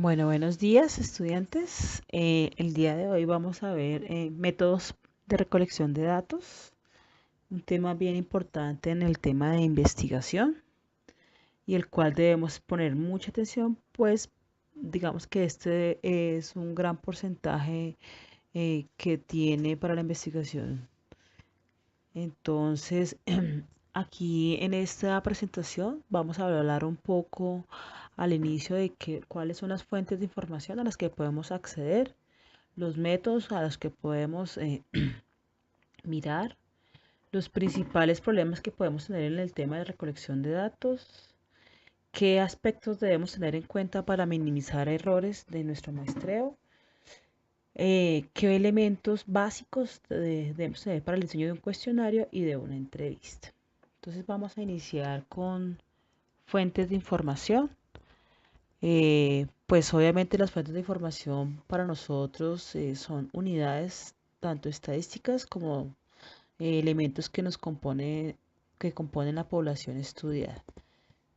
Bueno, buenos días, estudiantes. El día de hoy vamos a ver métodos de recolección de datos, un tema bien importante en el tema de investigación y el cual debemos poner mucha atención, pues digamos que este es un gran porcentaje que tiene para la investigación. Entonces, aquí en esta presentación vamos a hablar un poco al inicio de cuáles son las fuentes de información a las que podemos acceder, los métodos a los que podemos mirar, los principales problemas que podemos tener en el tema de recolección de datos, qué aspectos debemos tener en cuenta para minimizar errores de nuestro muestreo, qué elementos básicos debemos tener para el diseño de un cuestionario y de una entrevista. Entonces vamos a iniciar con fuentes de información. Pues obviamente las fuentes de información para nosotros son unidades tanto estadísticas como elementos que componen la población estudiada.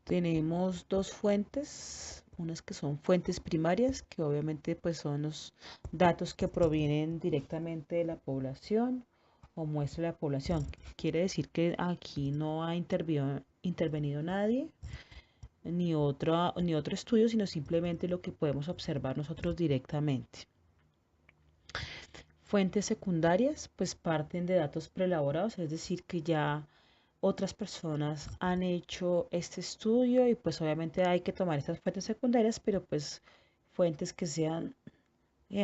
Tenemos dos fuentes, unas que son fuentes primarias, que obviamente pues son los datos que provienen directamente de la población o muestra de la población. Quiere decir que aquí no ha intervenido nadie ni otro estudio, sino simplemente lo que podemos observar nosotros directamente. Fuentes secundarias pues parten de datos preelaborados, es decir, que ya otras personas han hecho este estudio y pues obviamente hay que tomar estas fuentes secundarias, pero pues fuentes que han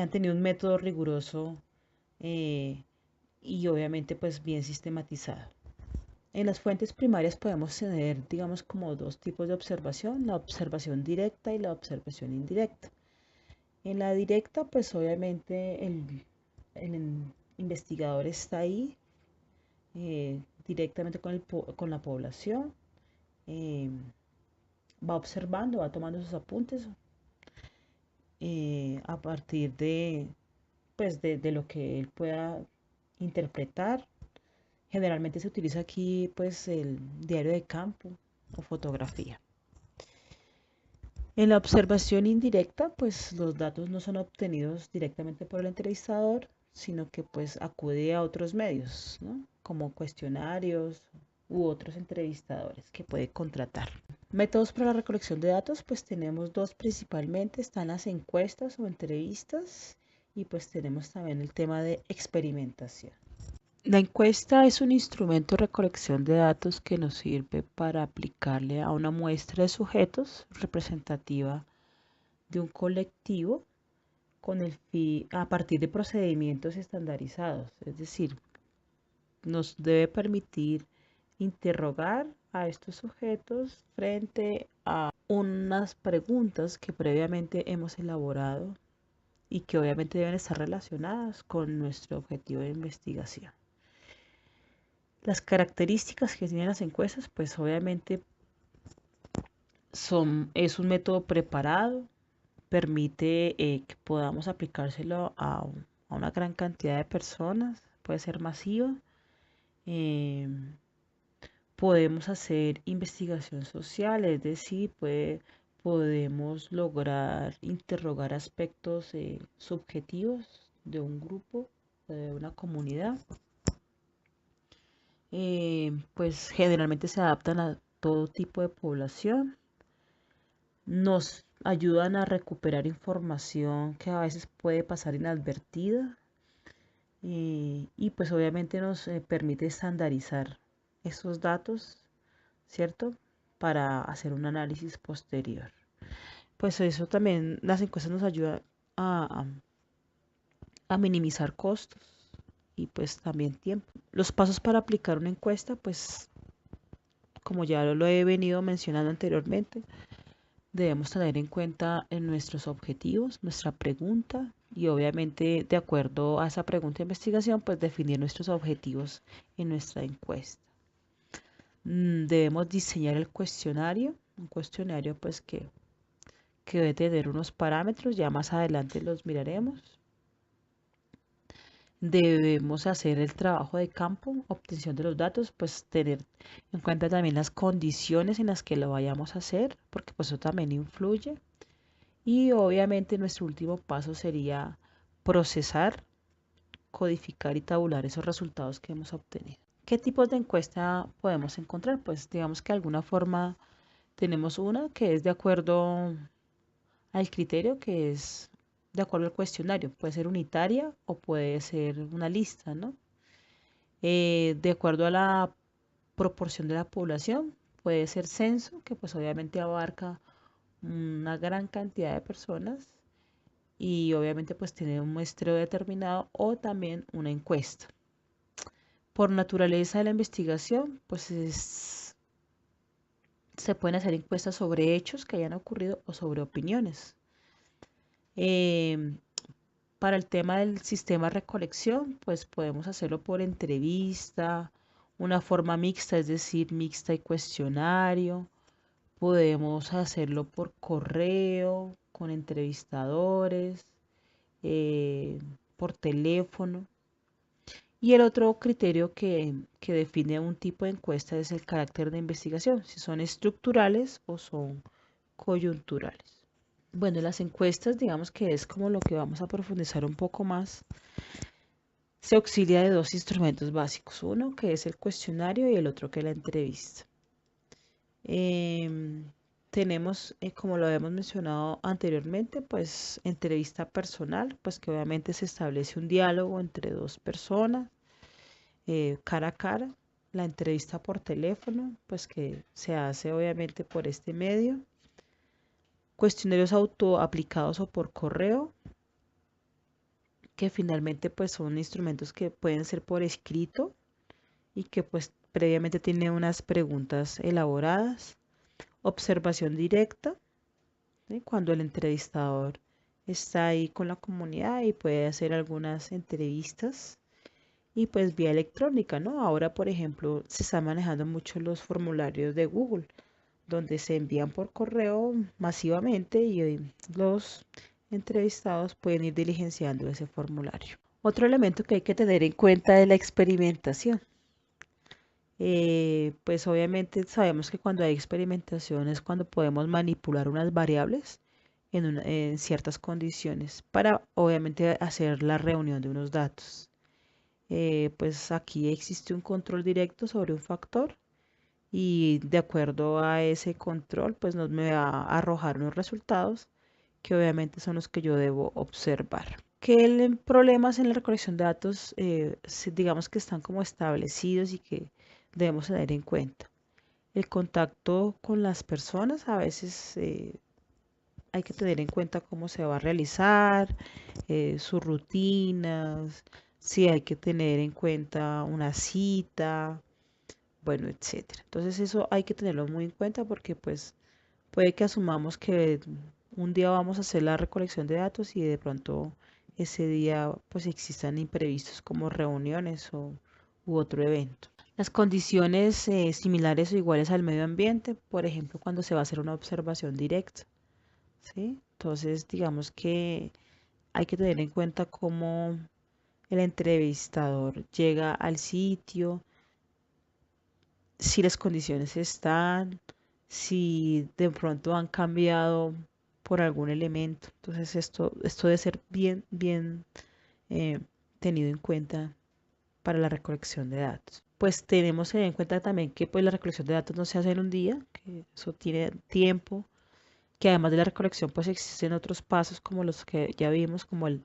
tenido un método riguroso eh, y obviamente pues bien sistematizado. En las fuentes primarias podemos tener, digamos, como dos tipos de observación, la observación directa y la observación indirecta. En la directa, pues obviamente el investigador está ahí directamente con la población, eh, va observando, va tomando sus apuntes a partir de lo que él pueda interpretar. Generalmente se utiliza aquí pues el diario de campo o fotografía. En la observación indirecta, pues los datos no son obtenidos directamente por el entrevistador, sino que pues acude a otros medios, ¿no? Como cuestionarios u otros entrevistadores que puede contratar. Métodos para la recolección de datos, pues tenemos dos principalmente, están las encuestas o entrevistas y pues tenemos también el tema de experimentación. La encuesta es un instrumento de recolección de datos que nos sirve para aplicarle a una muestra de sujetos representativa de un colectivo a partir de procedimientos estandarizados. Es decir, nos debe permitir interrogar a estos sujetos frente a unas preguntas que previamente hemos elaborado y que obviamente deben estar relacionadas con nuestro objetivo de investigación. Las características que tienen las encuestas, pues obviamente es un método preparado, permite que podamos aplicárselo a una gran cantidad de personas, puede ser masiva. Eh, Podemos hacer investigación social, es decir, podemos lograr interrogar aspectos subjetivos de un grupo, de una comunidad. Pues generalmente se adaptan a todo tipo de población. Nos ayudan a recuperar información que a veces puede pasar inadvertida y pues obviamente nos permite estandarizar esos datos, ¿cierto? Para hacer un análisis posterior. Pues eso también, las encuestas nos ayudan a, a minimizar costos y pues también tiempo. Los pasos para aplicar una encuesta, pues como ya lo he venido mencionando anteriormente, debemos tener en cuenta en nuestros objetivos, nuestra pregunta y obviamente de acuerdo a esa pregunta de investigación, pues definir nuestros objetivos en nuestra encuesta. Debemos diseñar el cuestionario, un cuestionario pues que debe tener unos parámetros, ya más adelante los miraremos. Debemos hacer el trabajo de campo, obtención de los datos, pues tener en cuenta también las condiciones en las que lo vayamos a hacer, porque pues eso también influye. Y obviamente nuestro último paso sería procesar, codificar y tabular esos resultados que hemos obtenido. ¿Qué tipos de encuesta podemos encontrar? Pues digamos que de alguna forma tenemos una que es de acuerdo al criterio, que es de acuerdo al cuestionario. Puede ser unitaria o puede ser una lista, ¿no? De acuerdo a la proporción de la población, puede ser censo, que pues obviamente abarca una gran cantidad de personas y obviamente pues tiene un muestreo determinado, o también una encuesta. Por naturaleza de la investigación, pues se pueden hacer encuestas sobre hechos que hayan ocurrido o sobre opiniones. Em, para el tema del sistema de recolección, pues podemos hacerlo por entrevista, una forma mixta, es decir, mixta y cuestionario. Podemos hacerlo por correo, con entrevistadores, por teléfono. Y el otro criterio que define un tipo de encuesta es el carácter de investigación, si son estructurales o son coyunturales. Bueno, las encuestas, digamos que es como lo que vamos a profundizar un poco más. Se auxilia de dos instrumentos básicos, uno que es el cuestionario y el otro que es la entrevista. Em, tenemos, como lo habíamos mencionado anteriormente, pues entrevista personal, pues que obviamente se establece un diálogo entre dos personas, cara a cara. La entrevista por teléfono, pues que se hace obviamente por este medio. Cuestionarios autoaplicados o por correo, que finalmente pues son instrumentos que pueden ser por escrito y que pues previamente tienen unas preguntas elaboradas. Observación directa, ¿sí? Cuando el entrevistador está ahí con la comunidad y puede hacer algunas entrevistas, y pues vía electrónica, ¿no? Ahora, por ejemplo, se están manejando mucho los formularios de Google, donde se envían por correo masivamente y los entrevistados pueden ir diligenciando ese formulario. Otro elemento que hay que tener en cuenta es la experimentación. Pues obviamente sabemos que cuando hay experimentación es cuando podemos manipular unas variables en ciertas condiciones para obviamente hacer la reunión de unos datos. Pues aquí existe un control directo sobre un factor y de acuerdo a ese control pues me va a arrojar unos resultados que obviamente son los que yo debo observar. ¿Qué problemas en la recolección de datos digamos que están como establecidos y que debemos tener en cuenta? El contacto con las personas, a veces hay que tener en cuenta cómo se va a realizar, sus rutinas, si hay que tener en cuenta una cita, bueno, etcétera. Entonces eso hay que tenerlo muy en cuenta porque pues puede que asumamos que un día vamos a hacer la recolección de datos y de pronto ese día pues existan imprevistos como reuniones u otro evento. Las condiciones similares o iguales al medio ambiente, por ejemplo, cuando se va a hacer una observación directa, ¿sí? Entonces, digamos que hay que tener en cuenta cómo el entrevistador llega al sitio, si las condiciones están, si de pronto han cambiado por algún elemento. Entonces esto debe ser bien eh, tenido en cuenta para la recolección de datos. Pues tenemos en cuenta también que pues la recolección de datos no se hace en un día, que eso tiene tiempo, que además de la recolección pues existen otros pasos como los que ya vimos, como el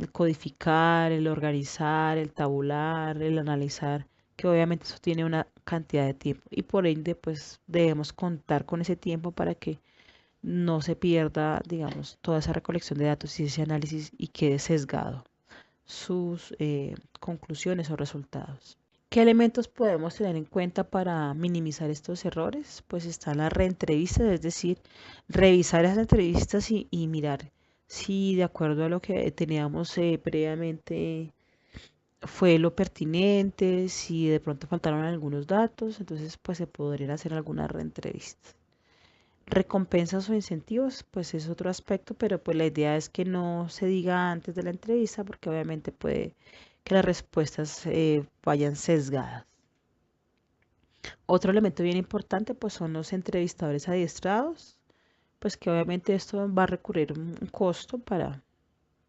codificar, el organizar, el tabular, el analizar, que obviamente eso tiene una cantidad de tiempo y por ende pues debemos contar con ese tiempo para que no se pierda, digamos, toda esa recolección de datos y ese análisis y quede sesgado sus conclusiones o resultados. ¿Qué elementos podemos tener en cuenta para minimizar estos errores? Pues están las reentrevistas, es decir, revisar esas entrevistas y mirar si de acuerdo a lo que teníamos previamente fue lo pertinente, si de pronto faltaron algunos datos, entonces pues se podrían hacer algunas reentrevistas. Recompensas o incentivos, pues es otro aspecto, pero pues la idea es que no se diga antes de la entrevista porque obviamente puede que las respuestas vayan sesgadas. Otro elemento bien importante pues son los entrevistadores adiestrados, pues que obviamente esto va a recurrir un costo para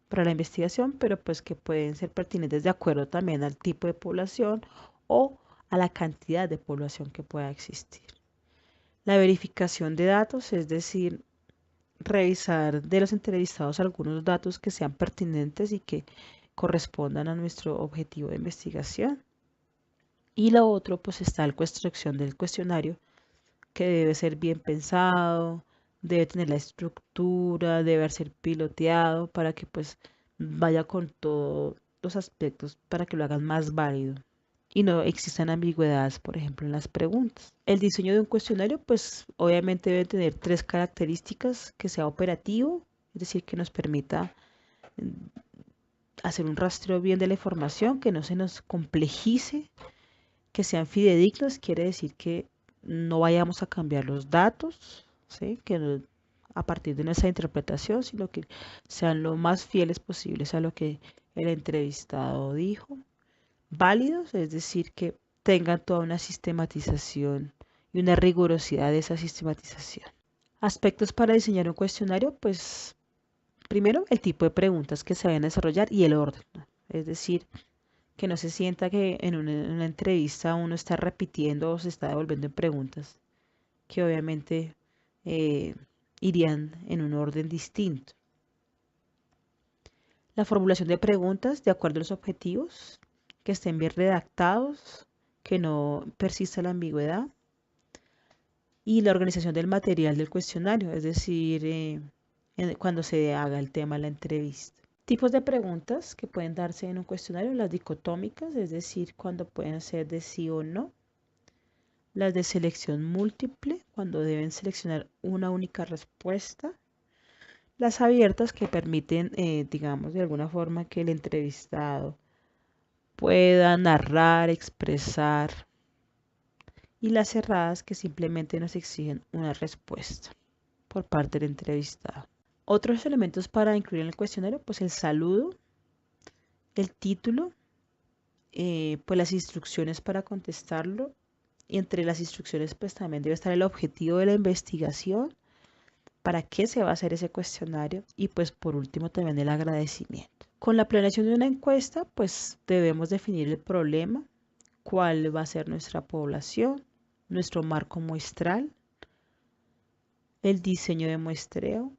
la investigación, pero pues que pueden ser pertinentes de acuerdo también al tipo de población o a la cantidad de población que pueda existir. La verificación de datos, es decir, revisar de los entrevistados algunos datos que sean pertinentes y que correspondan a nuestro objetivo de investigación. Y lo otro, pues está la construcción del cuestionario, que debe ser bien pensado, debe tener la estructura, debe ser piloteado para que pues vaya con todos los aspectos para que lo hagan más válido y no existan ambigüedades, por ejemplo, en las preguntas. El diseño de un cuestionario, pues obviamente debe tener 3 características: que sea operativo, es decir, que nos permita hacer un rastreo bien de la información, que no se nos complejice, que sean fidedignos, quiere decir que no vayamos a cambiar los datos, ¿sí? Que no, a partir de nuestra interpretación, sino que sean lo más fieles posibles a lo que el entrevistado dijo. Válidos, es decir, que tengan toda una sistematización y una rigurosidad de esa sistematización. Aspectos para diseñar un cuestionario, pues primero el tipo de preguntas que se vayan a desarrollar y el orden, ¿no? Es decir, que no se sienta que en una entrevista uno está repitiendo o se está devolviendo en preguntas que obviamente irían en un orden distinto. La formulación de preguntas de acuerdo a los objetivos, que estén bien redactados, que no persista la ambigüedad. Y la organización del material del cuestionario, es decir, cuando se haga el tema de la entrevista. Tipos de preguntas que pueden darse en un cuestionario: las dicotómicas, es decir, cuando pueden ser de sí o no. Las de selección múltiple, cuando deben seleccionar una única respuesta. Las abiertas, que permiten, digamos, de alguna forma que el entrevistado pueda narrar, expresar. Y las cerradas, que simplemente nos exigen una respuesta por parte del entrevistado. Otros elementos para incluir en el cuestionario, pues el saludo, el título, pues las instrucciones para contestarlo. Y entre las instrucciones pues también debe estar el objetivo de la investigación, para qué se va a hacer ese cuestionario y pues por último también el agradecimiento. Con la planeación de una encuesta pues debemos definir el problema, cuál va a ser nuestra población, nuestro marco muestral, el diseño de muestreo,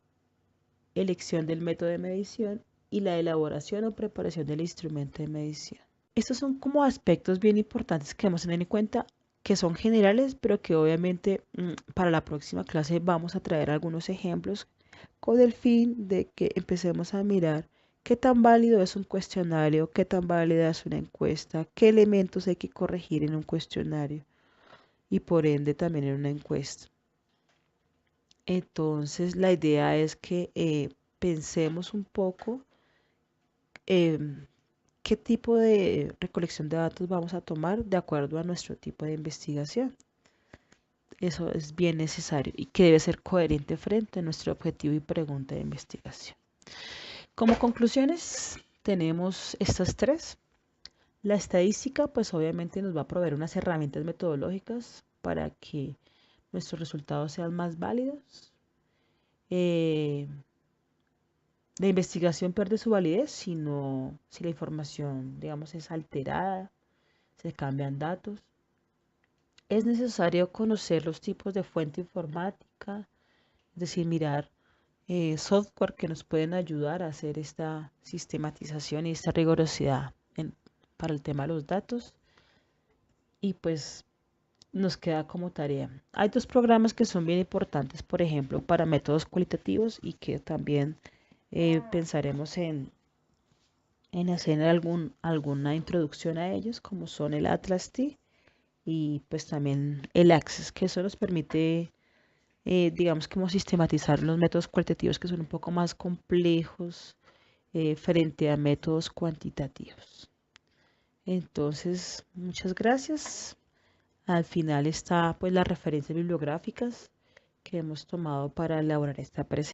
elección del método de medición y la elaboración o preparación del instrumento de medición. Estos son como aspectos bien importantes que debemos tener en cuenta, que son generales, pero que obviamente para la próxima clase vamos a traer algunos ejemplos con el fin de que empecemos a mirar qué tan válido es un cuestionario, qué tan válida es una encuesta, qué elementos hay que corregir en un cuestionario y por ende también en una encuesta. Entonces la idea es que pensemos un poco qué tipo de recolección de datos vamos a tomar de acuerdo a nuestro tipo de investigación. Eso es bien necesario y que debe ser coherente frente a nuestro objetivo y pregunta de investigación. Como conclusiones tenemos estas 3. La estadística pues obviamente nos va a proveer unas herramientas metodológicas para que nuestros resultados sean más válidos. La investigación pierde su validez si la información, digamos, es alterada, se cambian datos. Es necesario conocer los tipos de fuente informática, es decir, mirar software que nos pueden ayudar a hacer esta sistematización y esta rigurosidad para el tema de los datos. Y pues nos queda como tarea. Hay 2 programas que son bien importantes, por ejemplo, para métodos cualitativos y que también pensaremos en hacer alguna introducción a ellos, como son el Atlas-T y pues también el Access, que eso nos permite, digamos, como sistematizar los métodos cualitativos, que son un poco más complejos frente a métodos cuantitativos. Entonces, muchas gracias. Al final está pues las referencias bibliográficas que hemos tomado para elaborar esta presentación.